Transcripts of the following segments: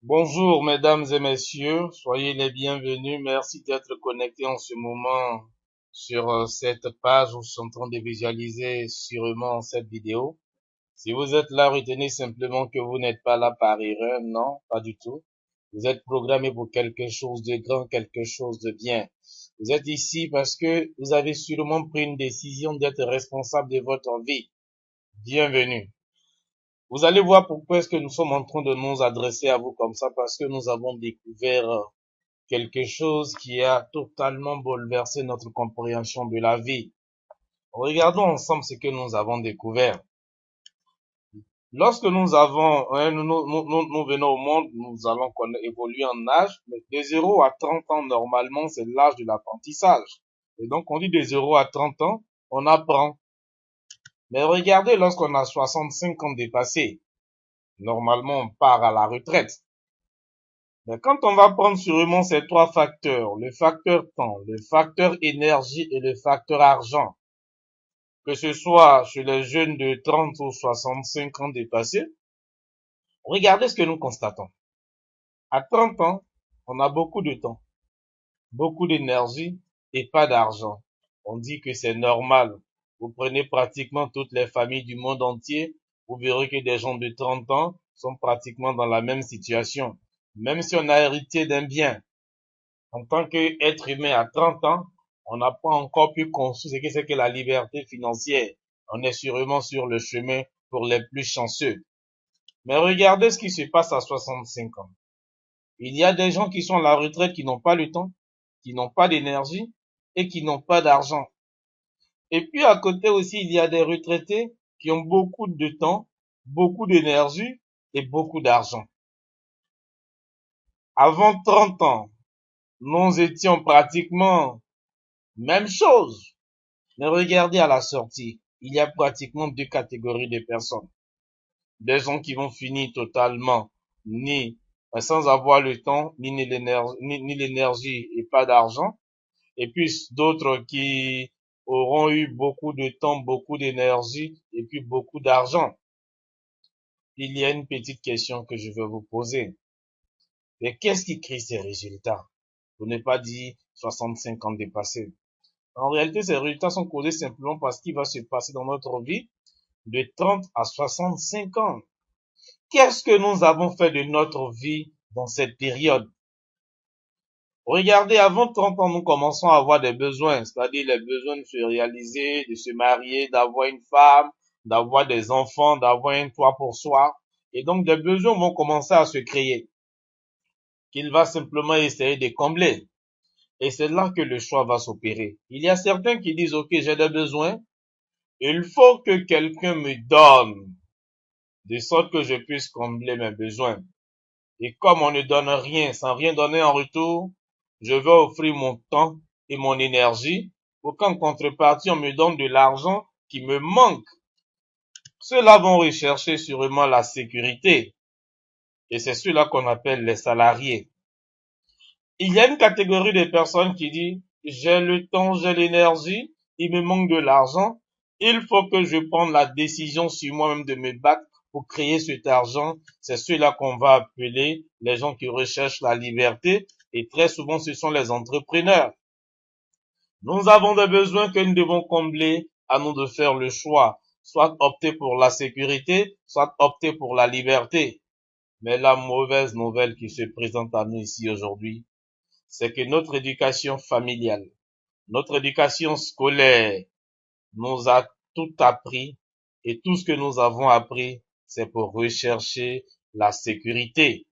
Bonjour mesdames et messieurs, soyez les bienvenus. Merci d'être connectés en ce moment sur cette page où je suis en train de visualiser sûrement cette vidéo. Si vous êtes là, retenez simplement que vous n'êtes pas là par erreur, non, pas du tout. Vous êtes programmé pour quelque chose de grand, quelque chose de bien. Vous êtes ici parce que vous avez sûrement pris une décision d'être responsable de votre vie. Bienvenue. Vous allez voir pourquoi est-ce que nous sommes en train de nous adresser à vous comme ça, parce que nous avons découvert quelque chose qui a totalement bouleversé notre compréhension de la vie. Regardons ensemble ce que nous avons découvert. Lorsque nous venons au monde, nous allons évoluer en âge, mais de 0 à 30 ans, normalement, c'est l'âge de l'apprentissage. Et donc, on dit de 0 à 30 ans, on apprend. Mais regardez, lorsqu'on a 65 ans dépassés, normalement, on part à la retraite. Mais quand on va prendre sûrement ces trois facteurs, le facteur temps, le facteur énergie et le facteur argent, que ce soit chez les jeunes de 30 ou 65 ans dépassés, regardez ce que nous constatons. À 30 ans, on a beaucoup de temps, beaucoup d'énergie et pas d'argent. On dit que c'est normal. Vous prenez pratiquement toutes les familles du monde entier, vous verrez que des gens de 30 ans sont pratiquement dans la même situation. Même si on a hérité d'un bien, en tant qu'être humain à 30 ans, on n'a pas encore pu construire ce que c'est que la liberté financière. On est sûrement sur le chemin pour les plus chanceux. Mais regardez ce qui se passe à 65 ans. Il y a des gens qui sont à la retraite qui n'ont pas le temps, qui n'ont pas d'énergie et qui n'ont pas d'argent. Et puis à côté aussi, il y a des retraités qui ont beaucoup de temps, beaucoup d'énergie et beaucoup d'argent. Avant 30 ans, nous étions pratiquement même chose. Mais regardez à la sortie, il y a pratiquement deux catégories de personnes. Des gens qui vont finir totalement ni sans avoir le temps, ni l'énergie et pas d'argent. Et puis d'autres qui auront eu beaucoup de temps, beaucoup d'énergie et puis beaucoup d'argent. Il y a une petite question que je veux vous poser. Mais qu'est-ce qui crée ces résultats? Vous n'avez pas dit 65 ans dépassés. En réalité, ces résultats sont causés simplement parce qu'il va se passer dans notre vie de 30 à 65 ans. Qu'est-ce que nous avons fait de notre vie dans cette période? Regardez, avant 30 ans, nous commençons à avoir des besoins, c'est-à-dire les besoins de se réaliser, de se marier, d'avoir une femme, d'avoir des enfants, d'avoir un toit pour soi. Et donc, des besoins vont commencer à se créer, qu'il va simplement essayer de combler. Et c'est là que le choix va s'opérer. Il y a certains qui disent, OK, j'ai des besoins, il faut que quelqu'un me donne, de sorte que je puisse combler mes besoins. Et comme on ne donne rien sans rien donner en retour, je vais offrir mon temps et mon énergie pour qu'en contrepartie, on me donne de l'argent qui me manque. Ceux-là vont rechercher sûrement la sécurité. Et c'est ceux-là qu'on appelle les salariés. Il y a une catégorie de personnes qui dit, j'ai le temps, j'ai l'énergie, il me manque de l'argent, il faut que je prenne la décision sur moi-même de me battre pour créer cet argent. C'est ceux-là qu'on va appeler les gens qui recherchent la liberté, et très souvent ce sont les entrepreneurs. Nous avons des besoins que nous devons combler, à nous de faire le choix, soit opter pour la sécurité, soit opter pour la liberté. Mais la mauvaise nouvelle qui se présente à nous ici aujourd'hui, c'est que notre éducation familiale, notre éducation scolaire nous a tout appris, et tout ce que nous avons appris, c'est pour rechercher la sécurité.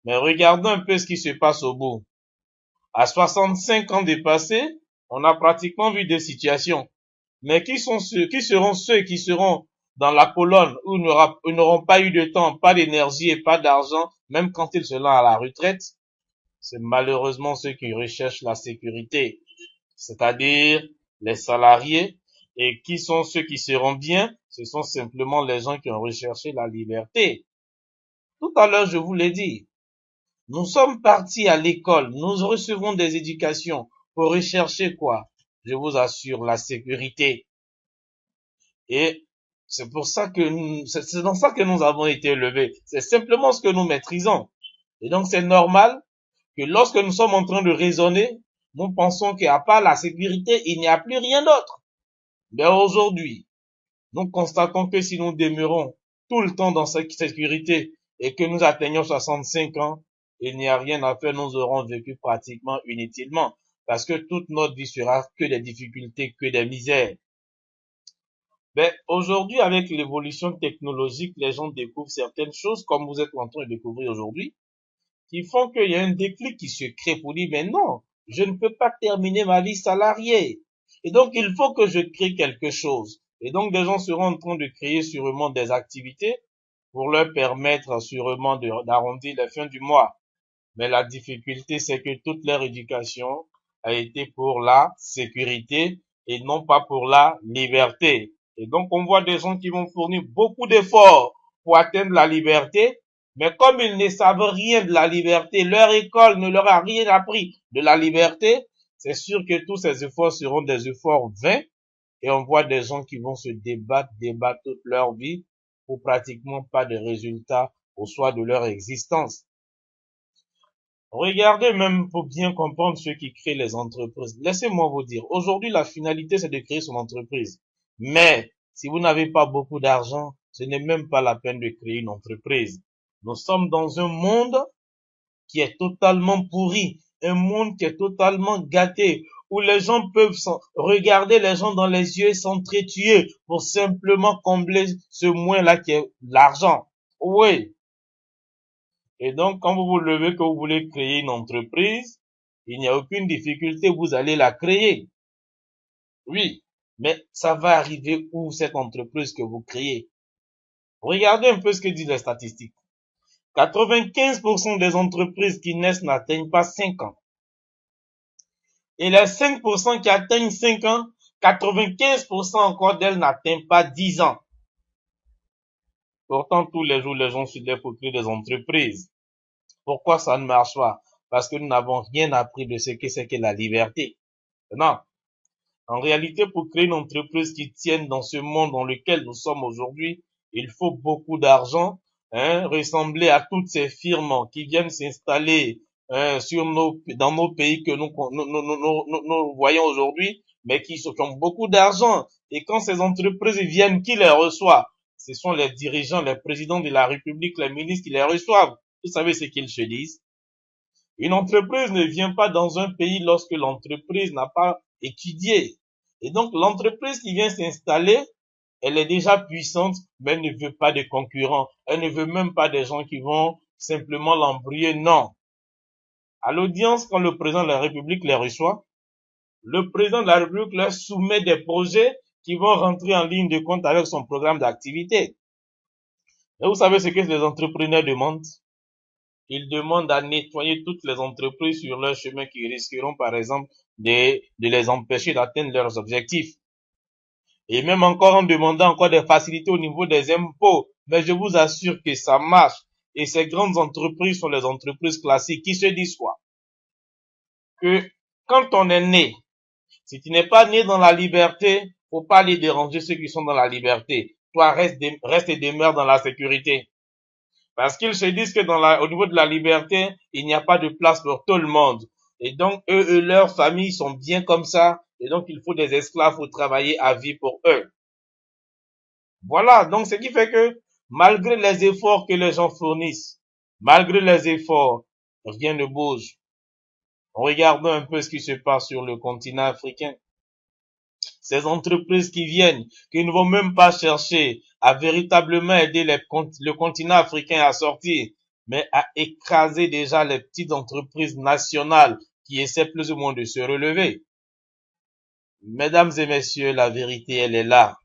Mais regardons un peu ce qui se passe au bout. À 65 ans dépassés, on a pratiquement vu des situations. Mais qui seront ceux qui seront dans la colonne où ils n'auront pas eu de temps, pas d'énergie et pas d'argent, même quand ils seront à la retraite? C'est malheureusement ceux qui recherchent la sécurité, c'est-à-dire les salariés. Et qui sont ceux qui seront bien? Ce sont simplement les gens qui ont recherché la liberté. Tout à l'heure, je vous l'ai dit, nous sommes partis à l'école, nous recevons des éducations pour rechercher quoi? Je vous assure, la sécurité. Et c'est pour ça que c'est dans ça que nous avons été élevés. C'est simplement ce que nous maîtrisons. Et donc c'est normal que lorsque nous sommes en train de raisonner, nous pensons qu'à part la sécurité, il n'y a plus rien d'autre. Mais aujourd'hui, nous constatons que si nous demeurons tout le temps dans cette sécurité et que nous atteignons 65 ans, il n'y a rien à faire, nous aurons vécu pratiquement inutilement, parce que toute notre vie sera que des difficultés, que des misères. Mais aujourd'hui, avec l'évolution technologique, les gens découvrent certaines choses, comme vous êtes en train de découvrir aujourd'hui, qui font qu'il y a un déclic qui se crée pour dire, mais non, je ne peux pas terminer ma vie salariée. Et donc, il faut que je crée quelque chose. Et donc, des gens seront en train de créer sûrement des activités pour leur permettre sûrement d'arrondir les fins du mois. Mais la difficulté, c'est que toute leur éducation a été pour la sécurité et non pas pour la liberté. Et donc, on voit des gens qui vont fournir beaucoup d'efforts pour atteindre la liberté, mais comme ils ne savent rien de la liberté, leur école ne leur a rien appris de la liberté, c'est sûr que tous ces efforts seront des efforts vains et on voit des gens qui vont se débattre toute leur vie pour pratiquement pas de résultats au soir de leur existence. Regardez même pour bien comprendre ceux qui créent les entreprises. Laissez-moi vous dire, aujourd'hui la finalité c'est de créer son entreprise. Mais si vous n'avez pas beaucoup d'argent, ce n'est même pas la peine de créer une entreprise. Nous sommes dans un monde qui est totalement pourri, un monde qui est totalement gâté, où les gens peuvent regarder les gens dans les yeux et s'entretuer pour simplement combler ce moins-là qui est l'argent. Oui. Et donc, quand vous vous levez que vous voulez créer une entreprise, il n'y a aucune difficulté, vous allez la créer. Oui. Mais ça va arriver où cette entreprise que vous créez? Regardez un peu ce que disent les statistiques. 95% des entreprises qui naissent n'atteignent pas 5 ans. Et les 5% qui atteignent 5 ans, 95% encore d'elles n'atteignent pas 10 ans. Pourtant, tous les jours, les gens se lèvent pour créer des entreprises. Pourquoi ça ne marche pas? Parce que nous n'avons rien appris de ce que c'est que la liberté. Non. En réalité, pour créer une entreprise qui tienne dans ce monde dans lequel nous sommes aujourd'hui, il faut beaucoup d'argent, ressembler à toutes ces firmes qui viennent s'installer dans nos pays que nous voyons aujourd'hui, mais qui ont beaucoup d'argent. Et quand ces entreprises viennent, qui les reçoit? Ce sont les dirigeants, les présidents de la République, les ministres qui les reçoivent. Vous savez ce qu'ils se disent? Une entreprise ne vient pas dans un pays lorsque l'entreprise n'a pas étudié. Et donc, l'entreprise qui vient s'installer, elle est déjà puissante, mais elle ne veut pas de concurrents. Elle ne veut même pas des gens qui vont simplement l'embrouiller. Non. À l'audience, quand le président de la République les reçoit, le président de la République leur soumet des projets qui vont rentrer en ligne de compte avec son programme d'activité. Et vous savez ce que les entrepreneurs demandent? Ils demandent à nettoyer toutes les entreprises sur leur chemin qui risqueront, par exemple, de les empêcher d'atteindre leurs objectifs. Et même encore en demandant encore des facilités au niveau des impôts. Mais je vous assure que ça marche. Et ces grandes entreprises sont les entreprises classiques qui se disent quoi? Que quand on est né, si tu n'es pas né dans la liberté, faut pas aller déranger ceux qui sont dans la liberté. Toi, reste et demeure dans la sécurité. Parce qu'ils se disent que au niveau de la liberté, il n'y a pas de place pour tout le monde. Et donc, eux, leurs familles sont bien comme ça. Et donc, il faut des esclaves pour travailler à vie pour eux. Voilà. Donc, ce qui fait que, malgré les efforts que les gens fournissent, malgré les efforts, rien ne bouge. Regardons un peu ce qui se passe sur le continent africain. Ces entreprises qui viennent, qui ne vont même pas chercher à véritablement aider le continent africain à sortir, mais à écraser déjà les petites entreprises nationales qui essaient plus ou moins de se relever. Mesdames et messieurs, la vérité, elle est là.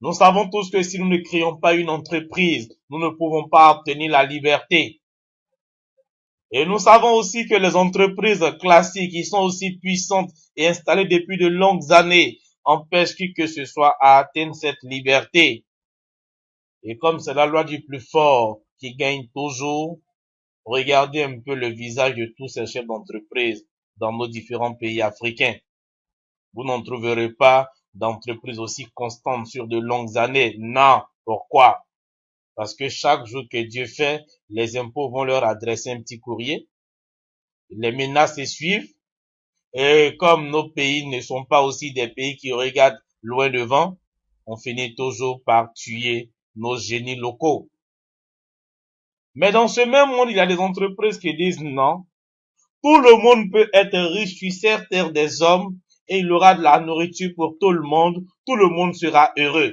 Nous savons tous que si nous ne créons pas une entreprise, nous ne pouvons pas obtenir la liberté. Et nous savons aussi que les entreprises classiques, qui sont aussi puissantes et installées depuis de longues années, empêchent qui que ce soit à atteindre cette liberté. Et comme c'est la loi du plus fort qui gagne toujours, regardez un peu le visage de tous ces chefs d'entreprise dans nos différents pays africains. Vous n'en trouverez pas d'entreprise aussi constante sur de longues années. Non. Pourquoi? Parce que chaque jour que Dieu fait, les impôts vont leur adresser un petit courrier. Les menaces se suivent. Et comme nos pays ne sont pas aussi des pays qui regardent loin devant, on finit toujours par tuer nos génies locaux. Mais dans ce même monde, il y a des entreprises qui disent non, tout le monde peut être riche sur cette terre des hommes et il y aura de la nourriture pour tout le monde sera heureux.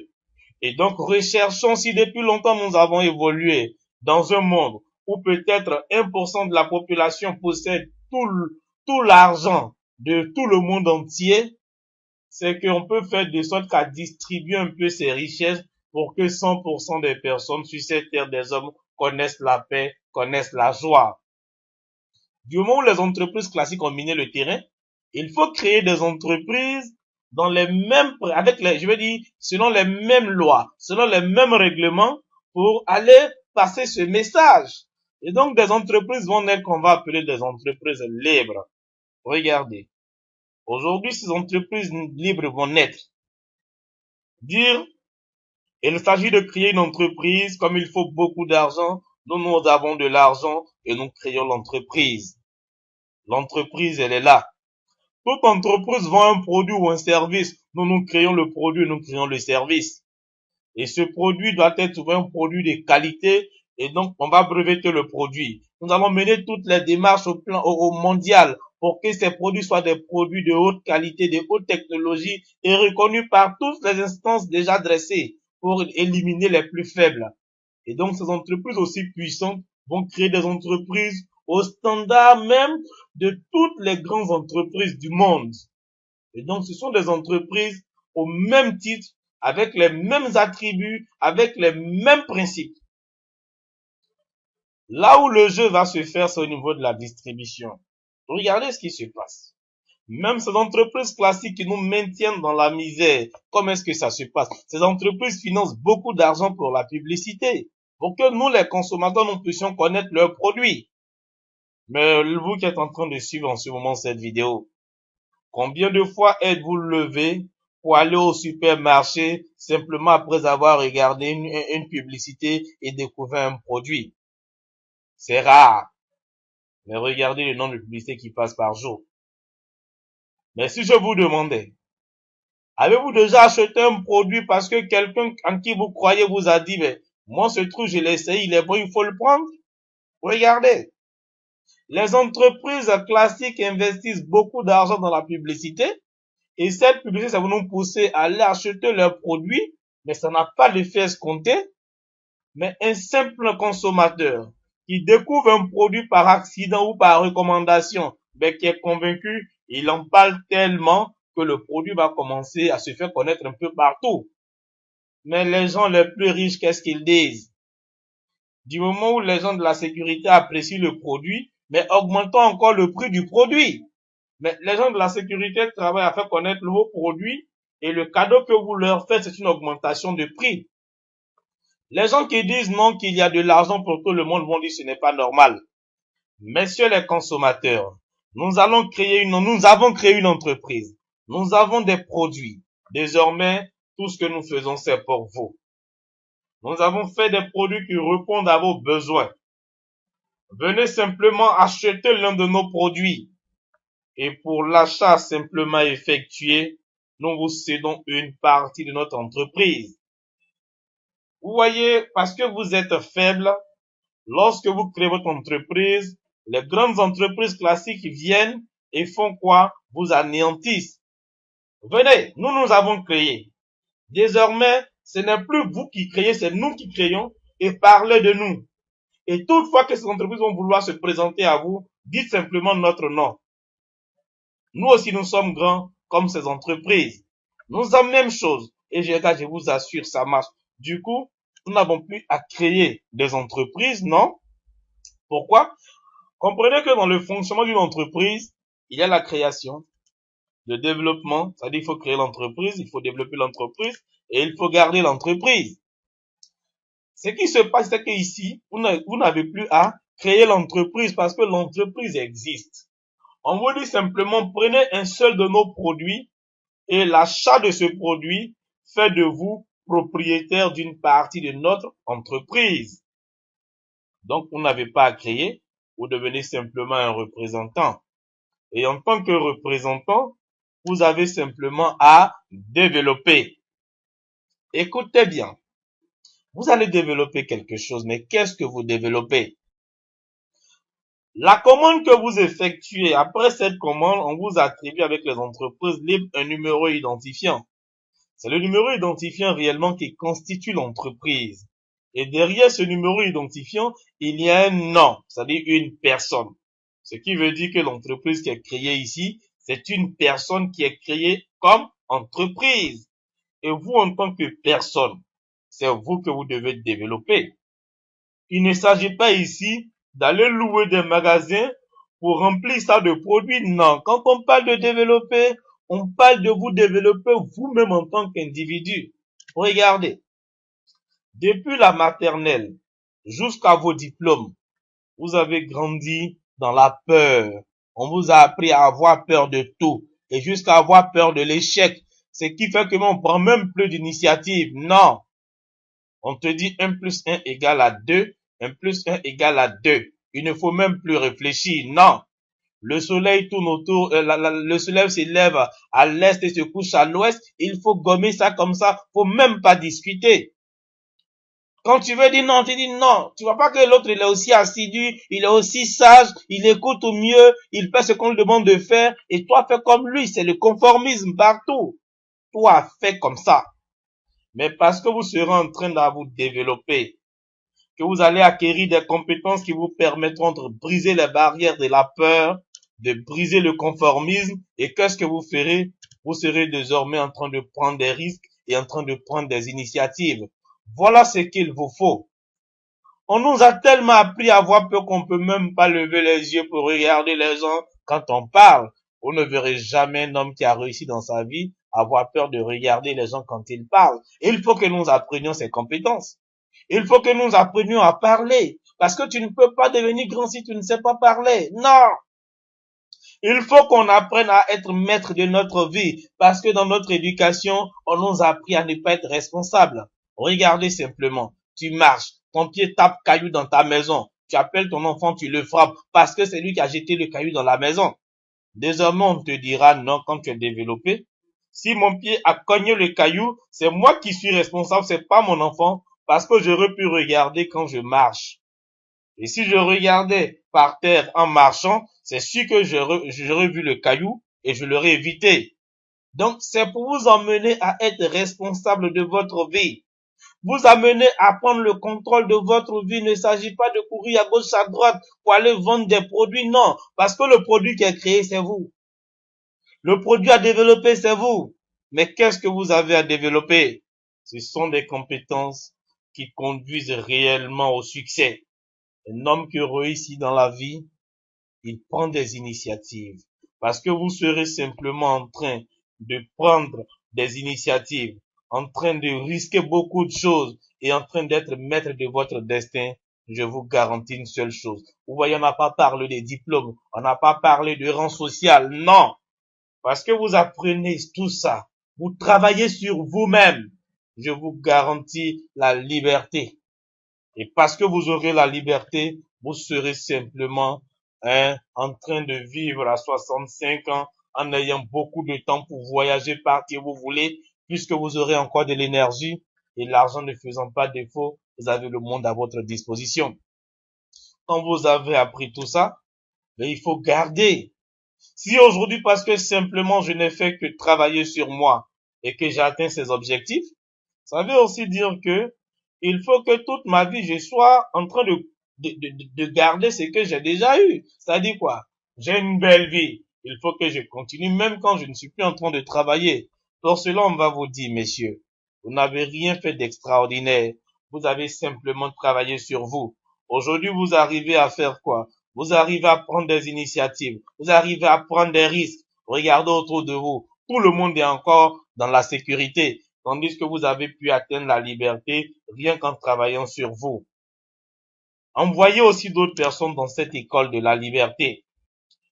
Et donc, recherchons si depuis longtemps nous avons évolué dans un monde où peut-être 1% de la population possède tout l'argent de tout le monde entier, c'est qu'on peut faire de sorte qu'à distribuer un peu ces richesses pour que 100% des personnes sur cette terre des hommes connaissent la paix, connaissent la joie. Du moment où les entreprises classiques ont miné le terrain, il faut créer des entreprises dans les mêmes, je veux dire, selon les mêmes lois, selon les mêmes règlements pour aller passer ce message. Et donc, des entreprises vont naître qu'on va appeler des entreprises libres. Regardez. Aujourd'hui, ces entreprises libres vont naître. Dire, il s'agit de créer une entreprise, comme il faut beaucoup d'argent, nous avons de l'argent et nous créons l'entreprise. L'entreprise, elle est là. Toute entreprise vend un produit ou un service. Nous créons le produit, nous créons le service. Et ce produit doit être un produit de qualité et donc on va breveter le produit. Nous allons mener toutes les démarches au mondial pour que ces produits soient des produits de haute qualité, de haute technologie et reconnus par toutes les instances déjà dressées pour éliminer les plus faibles. Et donc ces entreprises aussi puissantes vont créer des entreprises au standard même de toutes les grandes entreprises du monde. Et donc ce sont des entreprises au même titre, avec les mêmes attributs, avec les mêmes principes. Là où le jeu va se faire, c'est au niveau de la distribution. Regardez ce qui se passe. Même ces entreprises classiques qui nous maintiennent dans la misère, comment est-ce que ça se passe? Ces entreprises financent beaucoup d'argent pour la publicité, pour que nous, les consommateurs, nous puissions connaître leurs produits. Mais vous qui êtes en train de suivre en ce moment cette vidéo, combien de fois êtes-vous levé pour aller au supermarché simplement après avoir regardé une publicité et découvert un produit? C'est rare. Mais regardez le nombre de publicités qui passent par jour. Mais si je vous demandais, avez-vous déjà acheté un produit parce que quelqu'un en qui vous croyez vous a dit, mais moi ce truc je l'ai essayé, il est bon, il faut le prendre? Regardez. Les entreprises classiques investissent beaucoup d'argent dans la publicité et cette publicité, ça va nous pousser à aller acheter leurs produits, mais ça n'a pas l'effet escompté. Mais un simple consommateur qui découvre un produit par accident ou par recommandation, mais qui est convaincu, il en parle tellement que le produit va commencer à se faire connaître un peu partout. Mais les gens les plus riches, qu'est-ce qu'ils disent? Du moment où les gens de la sécurité apprécient le produit, mais augmentons encore le prix du produit. Mais les gens de la sécurité travaillent à faire connaître vos produits et le cadeau que vous leur faites, c'est une augmentation de prix. Les gens qui disent non, qu'il y a de l'argent pour tout le monde vont dire que ce n'est pas normal. Messieurs les consommateurs, nous avons créé une entreprise. Nous avons des produits. Désormais, tout ce que nous faisons, c'est pour vous. Nous avons fait des produits qui répondent à vos besoins. Venez simplement acheter l'un de nos produits. Et pour l'achat simplement effectué, nous vous cédons une partie de notre entreprise. Vous voyez, parce que vous êtes faible, lorsque vous créez votre entreprise, les grandes entreprises classiques viennent et font quoi? Vous anéantissent. Venez, nous avons créé. Désormais, ce n'est plus vous qui créez, c'est nous qui créons et parlez de nous. Et toutefois que ces entreprises vont vouloir se présenter à vous, dites simplement notre nom. Nous aussi, nous sommes grands comme ces entreprises. Nous avons la même chose. Et je vous assure, ça marche. Du coup, nous n'avons plus à créer des entreprises, non? Pourquoi? Comprenez que dans le fonctionnement d'une entreprise, il y a la création, le développement, c'est-à-dire il faut créer l'entreprise, il faut développer l'entreprise et il faut garder l'entreprise. Ce qui se passe, c'est qu'ici, vous n'avez plus à créer l'entreprise parce que l'entreprise existe. On vous dit simplement, prenez un seul de nos produits et l'achat de ce produit fait de vous propriétaire d'une partie de notre entreprise. Donc, vous n'avez pas à créer, vous devenez simplement un représentant. Et en tant que représentant, vous avez simplement à développer. Écoutez bien, vous allez développer quelque chose, mais qu'est-ce que vous développez? La commande que vous effectuez, après cette commande, on vous attribue avec les entreprises libres un numéro identifiant. C'est le numéro identifiant réellement qui constitue l'entreprise. Et derrière ce numéro identifiant, il y a un nom, c'est-à-dire une personne. Ce qui veut dire que l'entreprise qui est créée ici, c'est une personne qui est créée comme entreprise. Et vous, en tant que personne, c'est vous que vous devez développer. Il ne s'agit pas ici d'aller louer des magasins pour remplir ça de produits. Non, quand on parle de développer, on parle de vous développer vous-même en tant qu'individu. Regardez, depuis la maternelle jusqu'à vos diplômes, vous avez grandi dans la peur. On vous a appris à avoir peur de tout et jusqu'à avoir peur de l'échec. Ce qui fait que on prend même plus d'initiative. Non. On te dit 1 plus 1 égale à 2, 1 plus 1 égale à 2. Il ne faut même plus réfléchir. Non. Le soleil tourne autour, le soleil se lève à l'est et se couche à l'ouest. Il faut gommer ça comme ça. Faut même pas discuter. Quand tu veux dire non, tu dis non. Tu vois pas que l'autre, il est aussi assidu, il est aussi sage, il écoute au mieux, il fait ce qu'on lui demande de faire, et toi, fais comme lui. C'est le conformisme partout. Toi, fais comme ça. Mais parce que vous serez en train de vous développer, que vous allez acquérir des compétences qui vous permettront de briser les barrières de la peur, de briser le conformisme, et qu'est-ce que vous ferez? Vous serez désormais en train de prendre des risques et en train de prendre des initiatives. Voilà ce qu'il vous faut. On nous a tellement appris à avoir peur qu'on peut même pas lever les yeux pour regarder les gens quand on parle. Vous ne verrez jamais un homme qui a réussi dans sa vie avoir peur de regarder les gens quand ils parlent. Il faut que nous apprenions ces compétences. Il faut que nous apprenions à parler. Parce que tu ne peux pas devenir grand si tu ne sais pas parler. Non! Il faut qu'on apprenne à être maître de notre vie. Parce que dans notre éducation, on nous a appris à ne pas être responsable. Regardez simplement. Tu marches. Ton pied tape caillou dans ta maison. Tu appelles ton enfant, tu le frappes. Parce que c'est lui qui a jeté le caillou dans la maison. Désormais, on te dira non quand tu es développé. Si mon pied a cogné le caillou, c'est moi qui suis responsable, c'est pas mon enfant, parce que j'aurais pu regarder quand je marche. Et si je regardais par terre en marchant, c'est sûr que j'aurais vu le caillou et je l'aurais évité. Donc, c'est pour vous emmener à être responsable de votre vie. Vous amener à prendre le contrôle de votre vie. Il ne s'agit pas de courir à gauche, à droite pour aller vendre des produits. Non, parce que le produit qui est créé, c'est vous. Le produit à développer, c'est vous. Mais qu'est-ce que vous avez à développer? Ce sont des compétences qui conduisent réellement au succès. Un homme qui réussit dans la vie, il prend des initiatives. Parce que vous serez simplement en train de prendre des initiatives, en train de risquer beaucoup de choses et en train d'être maître de votre destin. Je vous garantis une seule chose. Vous voyez, on n'a pas parlé des diplômes, on n'a pas parlé de rang social. Non! Parce que vous apprenez tout ça, vous travaillez sur vous-même, je vous garantis la liberté. Et parce que vous aurez la liberté, vous serez simplement en train de vivre à 65 ans en ayant beaucoup de temps pour voyager, partir où vous voulez, puisque vous aurez encore de l'énergie et l'argent ne faisant pas défaut, vous avez le monde à votre disposition. Quand vous avez appris tout ça, mais il faut garder. Si aujourd'hui, parce que simplement je n'ai fait que travailler sur moi et que j'ai atteint ces objectifs, ça veut aussi dire que il faut que toute ma vie, je sois en train de garder ce que j'ai déjà eu. C'est-à-dire quoi? J'ai une belle vie. Il faut que je continue même quand je ne suis plus en train de travailler. Pour cela, on va vous dire, messieurs, vous n'avez rien fait d'extraordinaire. Vous avez simplement travaillé sur vous. Aujourd'hui, vous arrivez à faire quoi? Vous arrivez à prendre des initiatives. Vous arrivez à prendre des risques. Regardez autour de vous. Tout le monde est encore dans la sécurité. Tandis que vous avez pu atteindre la liberté rien qu'en travaillant sur vous. Envoyez aussi d'autres personnes dans cette école de la liberté.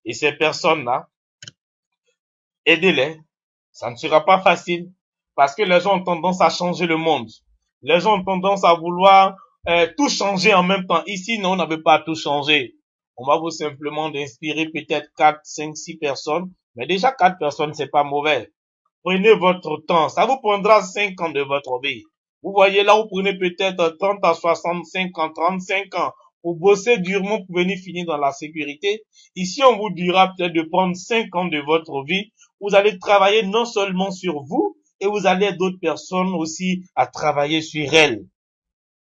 Et ces personnes-là, aidez-les. Ça ne sera pas facile Parce que les gens ont tendance à changer le monde. Les gens ont tendance à vouloir tout changer en même temps. Ici, non, on ne veut pas tout changer. On va vous simplement d'inspirer peut-être 4, 5, 6 personnes. Mais déjà 4 personnes, c'est pas mauvais. Prenez votre temps. Ça vous prendra 5 ans de votre vie. Vous voyez, là, vous prenez peut-être 30 à 65 ans, 35 ans pour bosser durement pour venir finir dans la sécurité. Ici, on vous dira peut-être de prendre 5 ans de votre vie. Vous allez travailler non seulement sur vous, et vous allez aider d'autres personnes aussi à travailler sur elles.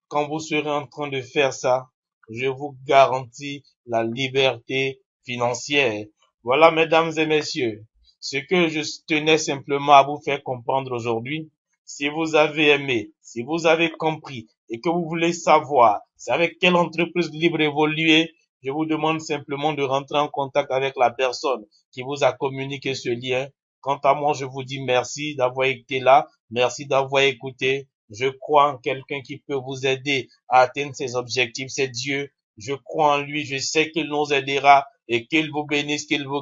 Quand vous serez en train de faire ça, je vous garantis la liberté financière. Voilà, mesdames et messieurs, ce que je tenais simplement à vous faire comprendre aujourd'hui. Si vous avez aimé, si vous avez compris et que vous voulez savoir c'est avec quelle entreprise libre évoluer, je vous demande simplement de rentrer en contact avec la personne qui vous a communiqué ce lien. Quant à moi, je vous dis merci d'avoir été là, merci d'avoir écouté. Je crois en quelqu'un qui peut vous aider à atteindre ses objectifs, c'est Dieu. Je crois en lui, je sais qu'il nous aidera et qu'il vous bénisse, qu'il vous